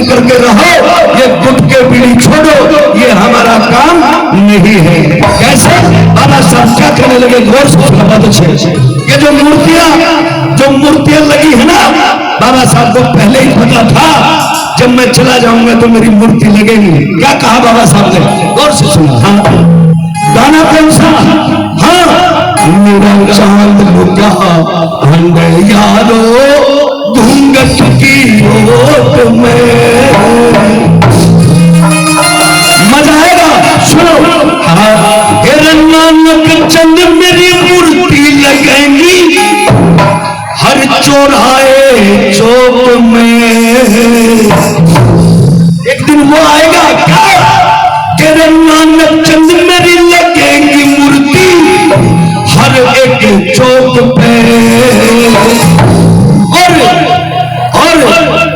सुन करके रहो, ये गुटके बीड़ी छोड़ो, ये हमारा काम नहीं है। कैसे? बाबा साहब क्या कहने लगे, गौर से सुनना बहुत अच्छे। ये जो मूर्तियां लगी है ना, बाबा साहब को पहले ही पता था जब मैं चला जाऊंगा तो मेरी मूर्ति लगेगी। क्या कहा बाबा साहब ने, गौर से सुना। हाँ, गाना कौन सा? हाँ, मेरा चांद लुका अंडे यारो घूंघट की ओट में। मजा आएगा, सुनो। हाँ, नानक चंद मेरी मूर्ति लगेंगी हर चौराहे चौक में। एक दिन वो आएगा क्या, तेरे नानक चंद मेरी लगेगी मूर्ति हर एक चौक पे।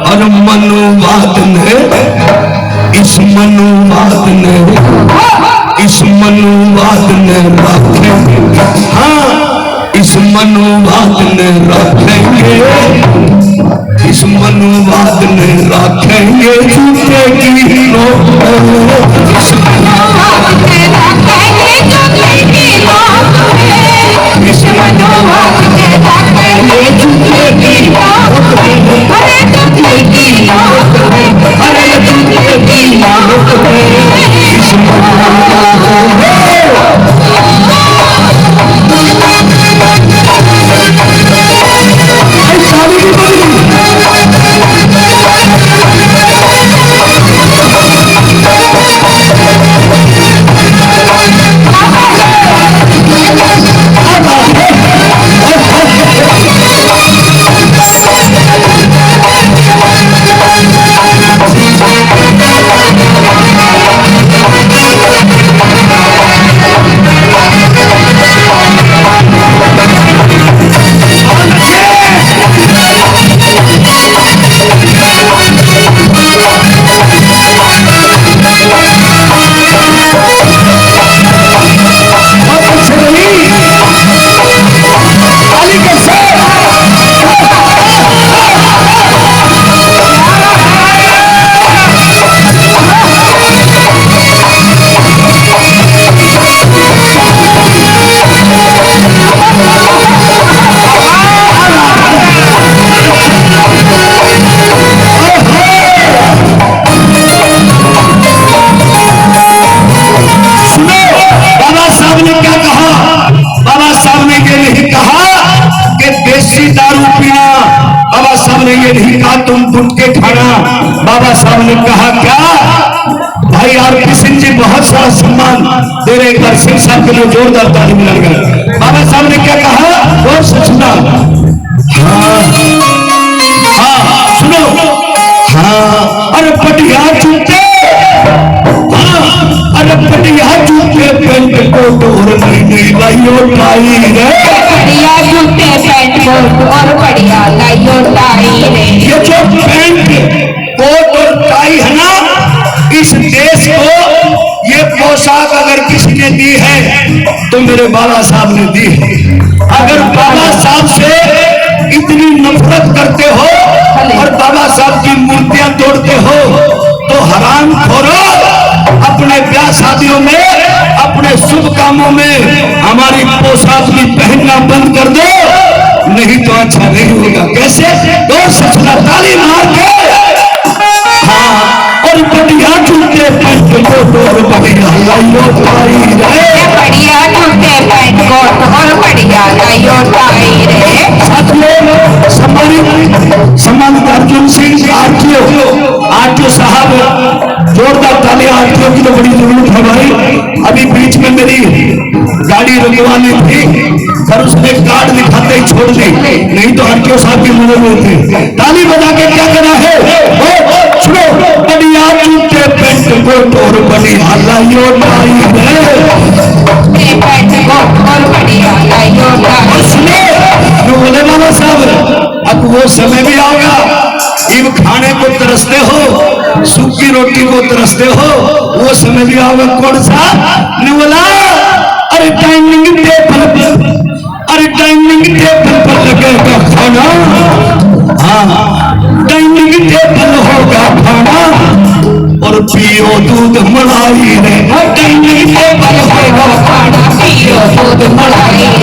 और मनुवाद ने इस मनुवाद ने रखे, हाँ इस मनुवाद ने रखेंगे, इस मनुवाद ने रखेंगे जूते की नोक। इस मनुवाद ने रखेंगे जूते की नोक, इस मनुवाद ने रखेंगे जूते की नोक, अरे जूते की नोक, अरे जूते की नोक, इस तुम गुटके खाना। बाबा साहब ने कहा क्या, भाई आरपी सिंह जी बहुत सारा सम्मान दे रहे, एक बार सिंह साहब के लिए जोरदार ताली मिलाएंगे। बाबा साहब ने क्या कहा, और सुनना। हाँ सुनो। हाँ, अरे पटिया जूते, अरे पटिया जूते पेंट कोट और नहीं लाइयो टाई रे, बढ़िया जूते पेंट कोट और बढ़िया लाइयो टाई रे। ये जो पेंट कोट और टाई है ना, इस देश को ये पोशाक अगर किसी ने दी है तो मेरे बाबा साहब ने दी है। अगर बाबा साहब से इतनी नफरत करते हो और बाबा साहब की मूर्तियां तोड़ते हो तो हराम खोरो, अपने ब्याह शादियों में, अपने शुभ कामों में हमारी पोशाक भी पहनना बंद कर दो, नहीं तो अच्छा नहीं होगा। कैसे? दो सचना ताली मार के। हाँ, और बढ़िया जूते पेंट कोट और बढ़िया लाइयो टाई रे, बढ़िया जूते पेंट कोट और बढ़िया लाइयो टाई रे। सम्मानित अर्जुन सिंह आरटीओ साहब, जोरदार तालियां आरटीओ की तो बड़ी जरूरत है भाई। अभी बीच में मेरी गाड़ी रुकवानी थी पर उसने कार्ड दिखाते ही छोड़ दी, नहीं तो आरटीओ साहब की मदद होती। ताली बजा के क्या करना है, सुनो। बढ़िया जूते पेंट कोट और बढ़िया लाइयो टाई रे, पेंट कोट और बढ़िया लाइयो टाई। सुनो बोले बाबा साहब, अब वो समय भी आएगा, इब खाने को तरसते हो, सूखी रोटी को तरसते हो, वो समय भी आएगा। कौन सा? ने बोला अरे डाइनिंग टेबल, अरे डाइनिंग टेबल पर लगेगा खाना, हाँ डाइनिंग टेबल होगा खाना, पियो दूध मलाई रे, डाइनिंग टेबल पे हो खाना पियो दूध मलाई रे,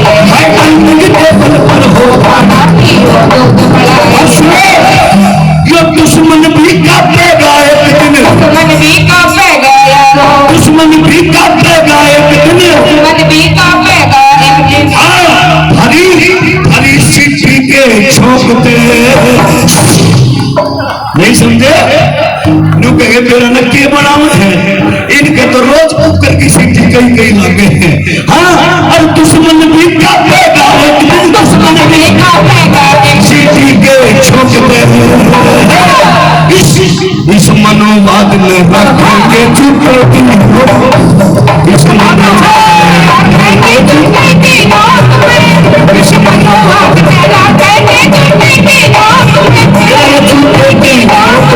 डाइनिंग टेबल पर हो खाना पियो दूध मलाई रे। यो दुश्मन भी कांपेगा एक दिन, दुश्मन भी कांपेगा यारो, दुश्मन भी कांपेगा एक दिन, दुश्मन भी कांपेगा एक दिन। हरी हरी सीटी के छोकते नहीं समझे, नु कहे मेरा न के बनाव है, इनके तो रोज कुकर की सीटी कई कई लगे हैं। हाँ, और दुश्मन भी कांपेगा एक दिन, दुश्मन भी कांपेगा एक दिन। सीटी के छोकते इस मनोवाद में रखेंगे झूठे दिन, इस मनोवाद रखेंगे झूठे दिनों में, इस मनोवाद में रखेंगे झूठे दिनों में, झूठे दिनों में।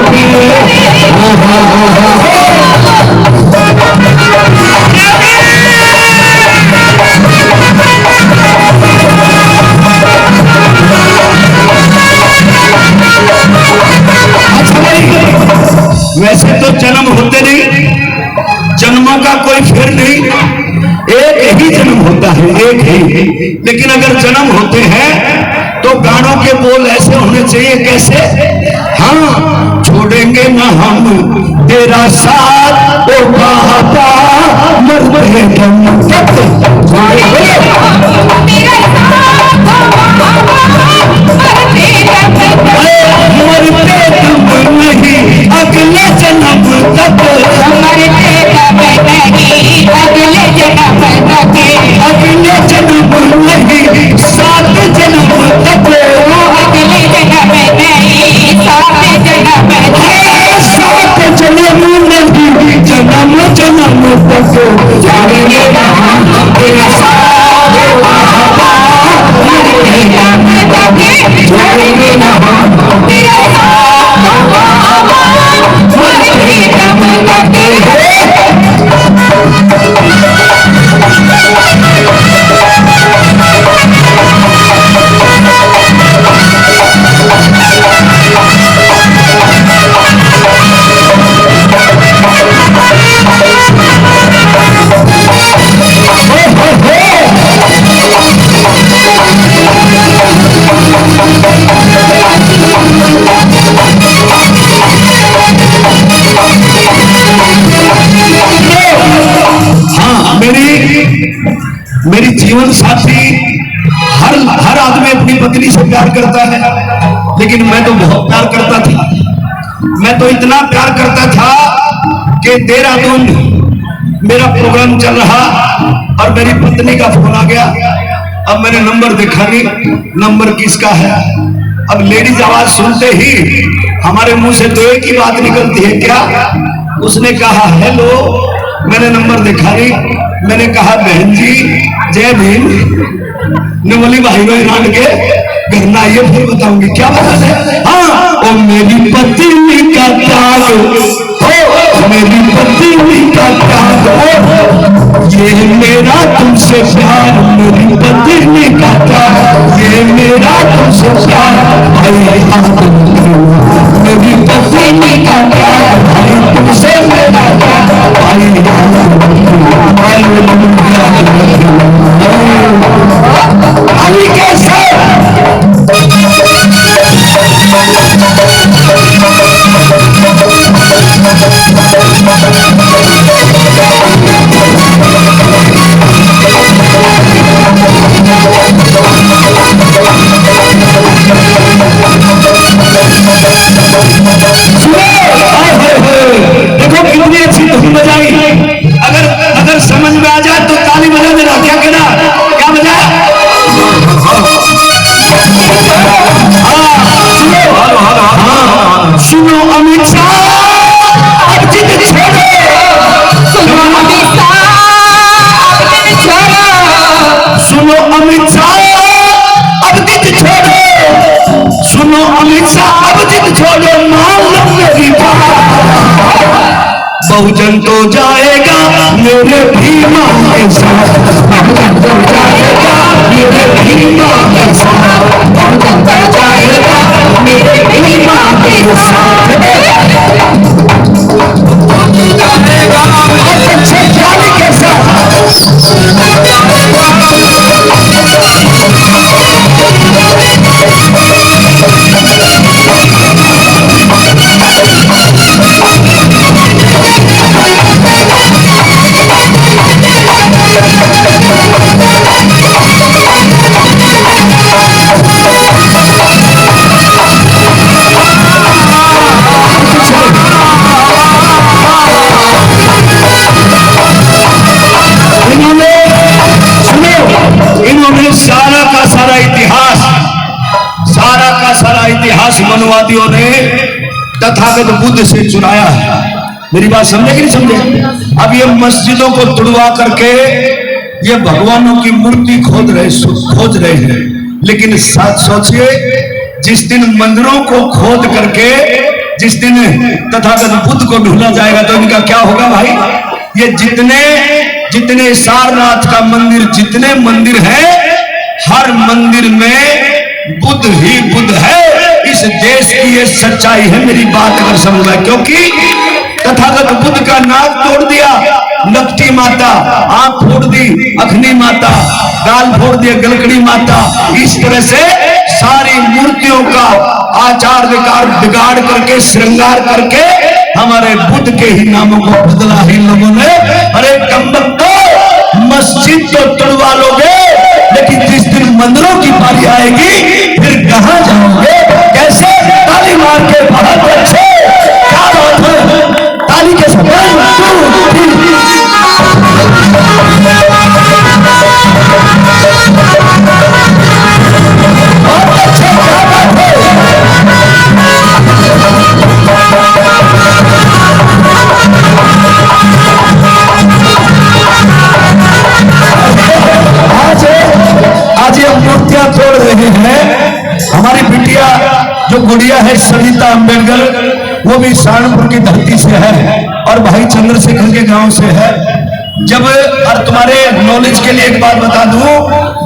वैसे तो जन्म होते नहीं, जन्मों का कोई फिर नहीं, एक ही जन्म होता है, एक ही। लेकिन अगर जन्म होते हैं तो गानों के बोल ऐसे होने चाहिए, कैसे? हाँ, छोड़ेंगे ना हम तेरा साथ ओ बाबा, मरते दम तक छोड़ेंगे तेरा साथ ओ बाबा, मरते दम तक, मरते दम नहीं अगले जन्म तक, मरते दम नहीं अगले जन्म तक, अगले जन्म नहीं 7 जन्म तक, अगले जन्म नहीं 7 जन्म तक, 7 जन्म नहीं जन्म जन्म तक छोड़ेंगे ना हम तेरा साथ ओ बाबा, मरते दम तक, छोड़ेंगे ना हम तेरा साथ ओ बाबा, मरते दम तक। मेरी जीवन साथी हर आदमी अपनी पत्नी से प्यार करता है, लेकिन मैं तो बहुत प्यार करता था। मैं तो इतना प्यार करता था कि देहरादून मेरा प्रोग्राम चल रहा और मेरी पत्नी का फोन आ गया। अब मैंने नंबर देखा नहीं, नंबर किसका है। अब लेडीज आवाज सुनते ही हमारे मुंह से तो एक ही बात निकलती है, क्या? उसने कहा हेलो। मैंने नंबर देखा नहीं, मैंने कहा बहन जी जय भीम, निमली भाई रान के घर ना आइए, फिर बताऊंगी क्या बात है। हाँ, ओ मेरी पत्नी का त्याग, ओ मेरी पत्नी का त्याग, ये मेरा तुमसे प्यार, मेरी पत्नी का त्याग, ये मेरा तुमसे प्यार, मेरी पत्नी का प्यार, तुमसे मेरा प्यार, आई कैसे देखो कितनी अच्छी धुन बजाई। अगर समझ में आ जाए तो ताली बजा देना। क्या कहना, क्या बजा? सुनो अमित शाह अब जिद छोड़ो, सुनो अमित शाह अब जिद छोड़ो, सुनो अमित शाह अब जिद छोड़ो, सुनो अमित शाह अब जिद छोड़ो, मान लो मेरी बात, बहुजन तो जाएगा मेरे भीमा के साथ, बहुजन तो जाएगा मेरे भीमा के साथ, बहुजन तो जाएगा मेरे भीमा के साथ। इतिहास मनवादियों ने तथागत बुद्ध से चुराया है। मेरी बात समझे कि नहीं समझे? अब ये मस्जिदों को तुड़वा करके ये भगवानों की मूर्ति खोज रहे हैं। लेकिन साथ सोचिए, जिस दिन मंदिरों को खोद करके जिस दिन तथागत बुद्ध को ढूंढा जाएगा तो इनका क्या होगा भाई? ये जितने सारनाथ का मंदिर, जितने मंदिर हैं, हर मंदिर में बुद्ध ही बुद्ध है। इस देश की ये सच्चाई है। मेरी बात अगर समझना, क्योंकि तथागत बुद्ध का नाक तोड़ दिया लक्ष्मी माता, आंख फोड़ दी अखनी माता, गाल फोड़ दिया गलकड़ी माता। इस तरह से सारी मूर्तियों का आचार विकार बिगाड़ करके श्रृंगार करके हमारे बुद्ध के ही नामों को बदला ही लोगों ने। अरे कमबख्तो, मस्जिद तो तुड़वा लोगे, लेकिन जिस दिन मंदिरों की बारी आएगी फिर कहां जाओगे? कैसे? ताली मार के बहुत अच्छे, क्या बात है, ताली के साथ आज ये मूर्तियां तोड़ रहे हैं। हमारी बिटिया जो गुड़िया है सविता अम्बेडकर, वो भी सहारनपुर की धरती से है और भाई चंद्रशेखर के गांव से है। जब, और तुम्हारे नॉलेज के लिए एक बात बता दूं,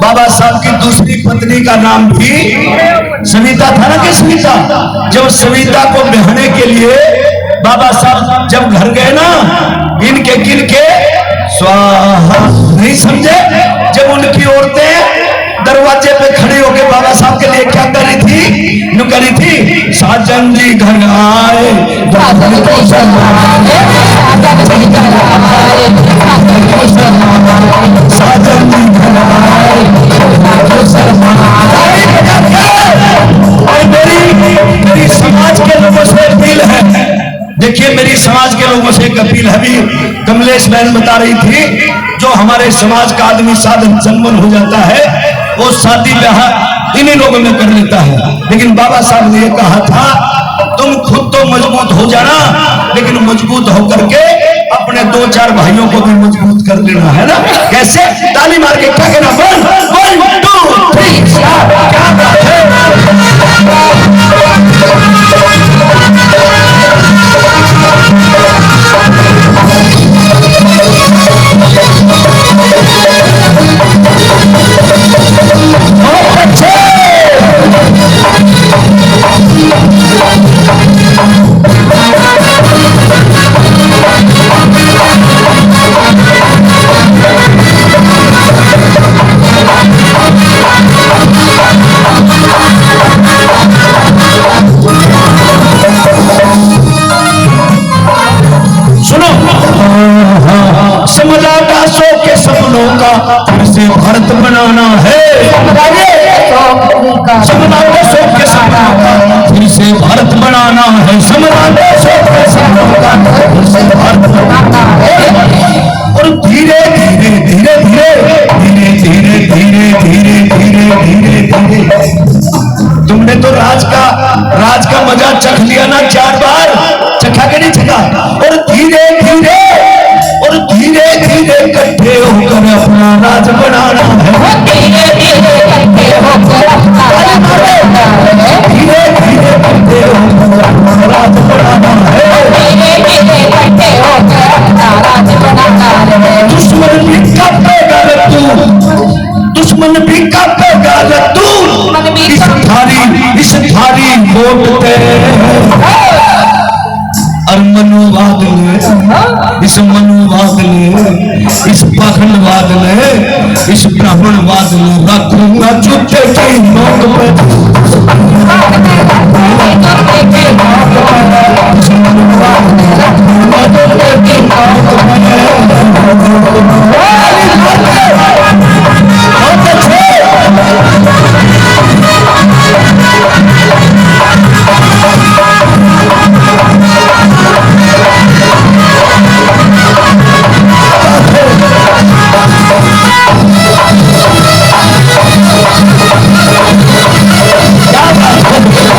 बाबा साहब की दूसरी पत्नी का नाम भी सविता था ना कि सविता। जब सविता को ब्याहने के लिए बाबा साहब जब घर गए ना, इनके गिन के स्वाहा, नहीं समझे? जब उनकी औरतें दरवाजे पे खड़ी होकर बाबा साहब के लिए क्या करी थी? नु करी थी, साजन जी घर आए, साजन जी घर आए, और मेरी समाज के लोगों से अपील है। देखिए, मेरी समाज के लोगों से एक अपील है। अभी कमलेश बहन बता रही थी, जो हमारे समाज का आदमी साधन संपन्न हो जाता है वो शादी ब्याह इन्हीं लोगों में कर लेता है। लेकिन बाबा साहब ने ये कहा था, तुम खुद तो मजबूत हो जाना, लेकिन मजबूत होकर के अपने 2-4 भाइयों को भी मजबूत कर लेना, है ना? कैसे? ताली मार के क्या कहना? 1 2 3 क्या बात है? फिर से भारत बनाना है, फिर से भारत बनाना है, और धीरे धीरे धीरे धीरे धीरे धीरे धीरे धीरे धीरे धीरे धीरे तुमने तो राज का मजा चख लिया ना 4 बार, चखा के नहीं चखा? और धीरे धीरे इकट्ठे होकर अपना राज बनाना है। धीरे धीरे इकट्ठे होकर अपना राज बनाना है। दुश्मन भी कापेगा तू, इस थारी वोट तेरे और मनुवाद ने, इस मनुवाद ने, इस पाखंडवाद ने, इस ब्राह्मणवाद ने रखूंगा जूते की नोक पे। क्या बात है?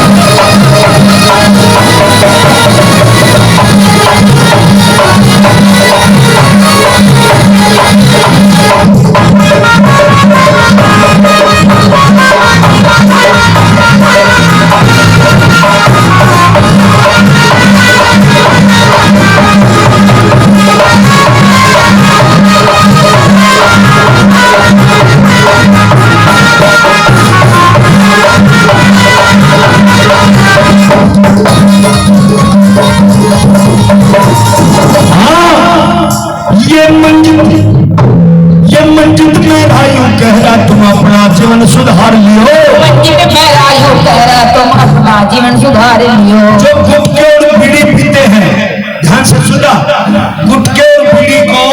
सुधार लियो। मंजिल मेरा यूं कह रहा तुम अपना जीवन सुधार लियो। जो गुटखे और बीड़ी पीते हैं, ध्यान से सुना, गुटखे और बीड़ी को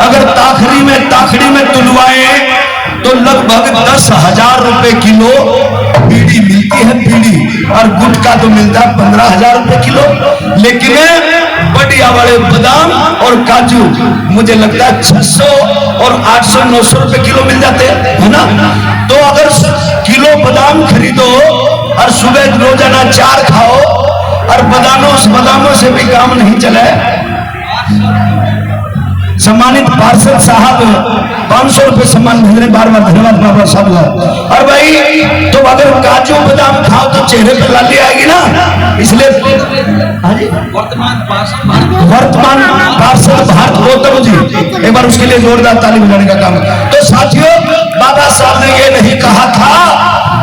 अगर ताखड़ी में तुलवाए तो लगभग 10,000 रुपए किलो बीड़ी मिलती है बीड़ी, और गुटखा तो मिलता है 15,000 रुपए किलो। लेकिन बढ़िया वाले बादाम और काजू मुझे लगता है 600 और 800 900 रुपए किलो मिल जाते हैं, है ना। तो अगर किलो बादाम खरीदो और सुबह रोजाना 4 खाओ, और बादामों से भी काम नहीं चले। सम्मानित पार्षद साहब 500 रुपए सम्मान भेज रहे, बार बार धन्यवाद बाबा साहब का। और भाई तो अगर काजू बादाम खाओ तो चेहरे पे लाली आएगी ना, इसलिए वर्तमान पार्षद भारत गौतम जी, एक बार उसके लिए जोरदार ताली बजाने का काम। तो साथियों, बाबा साहब ने ये नहीं कहा था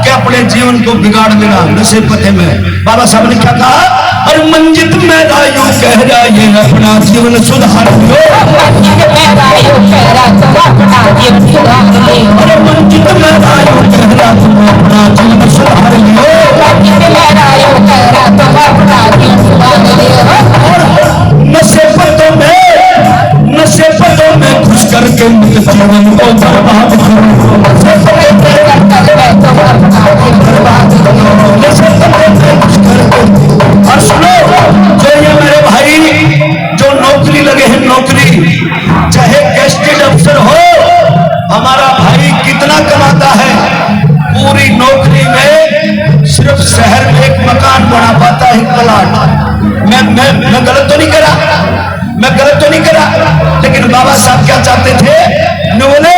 कि अपने जीवन को बिगाड़ देना नशे पते में। बाबा साहब ने क्या कहा, और मंजित मेरा यूं कह रहा ये अपना जीवन सुधार लो। मंजिल मेरा यूं कह रहा तुम अपना जीवन सुधार लियो। अरे मंजित मेरा यूं कह रहा तुम अपना जीवन सुधार लियो। मंजिल मेरा यूं कह रहा तुम अपना जीवन सुधार लियो। और नशे पतों में घुस करके जीवन को बर्बाद करो। नशे पतों में तुम अपना जीवन बर्बाद करो। नशे पतों में घुस करके। और सुनो, जो ये मेरे भाई जो नौकरी लगे हैं, नौकरी चाहे गेस्टेड अफसर हो, हमारा भाई कितना कमाता है, पूरी नौकरी में सिर्फ शहर में एक मकान बना पाता है, प्लाट। मैं गलत तो नहीं करा, लेकिन बाबा साहब क्या चाहते थे, न बोले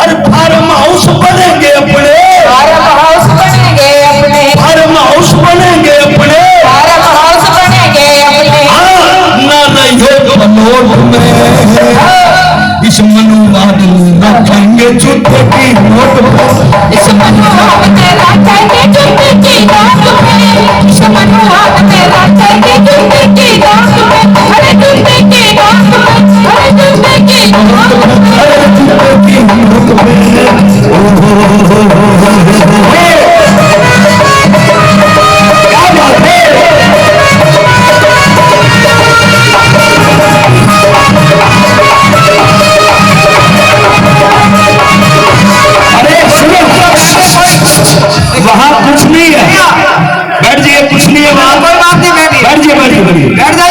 अरे फार्म हाउस बनेंगे अपने, फार्म हाउस बनेंगे अपने, फार्म हाउस बनेंगे अपने, फार्म हाउस बनेंगे अपने। ना रहियो बनोट में, इस मनुवाद में रखेंगे जूते की नोट में। इस मनुवाद में रखेंगे जूते की नोट में। इस मनुवाद में रखेंगे जूते की नोट में। अरे जूते की नोट में, अरे जूते की नोट में, अरे जूते की नोट में। क्या बात है। वहां कुछ नहीं है, बैठ जाइए, कुछ नहीं है वहां, बैठ जाइए।